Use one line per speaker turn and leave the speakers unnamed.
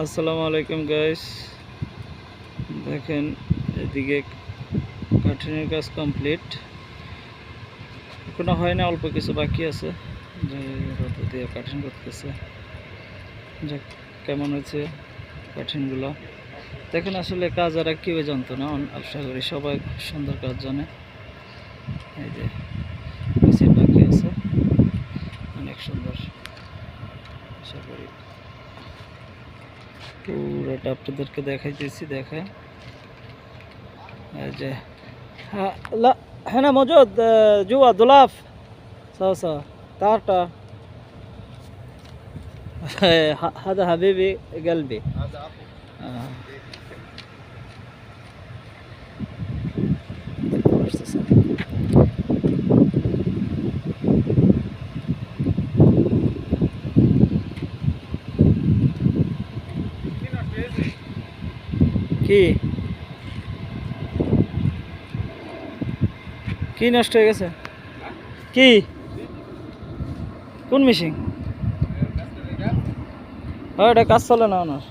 আসসালামু আলাইকুম গাইস, দেখেন এদিকে কাঠিনের কাজ কমপ্লিট, এখনো হয় না, অল্প কিছু বাকি আছে। যে রোদ দিয়ে কাঠিন করতেছে, যাক কেমন হয়েছে কাঠিনগুলো দেখেন। আসলে কাজ আর কেউ জানতো না, আশা করি সবাই খুব সুন্দর কাজ জানে। এই যে নিচে বাকি আছে, অনেক সুন্দর। আশা করি পুরোটা আপনাদেরকে দেখাইতেছি। দেখেন এই যে لا هنا موجود جوا ضلاف صوصة طارطة هذا حبيبي قلبي هذا أخو দেখতে পারতেছেন। কি কি নষ্ট হয়ে গেছে? কি কোন মেশিন? এটা কাজ চলে না ওনার।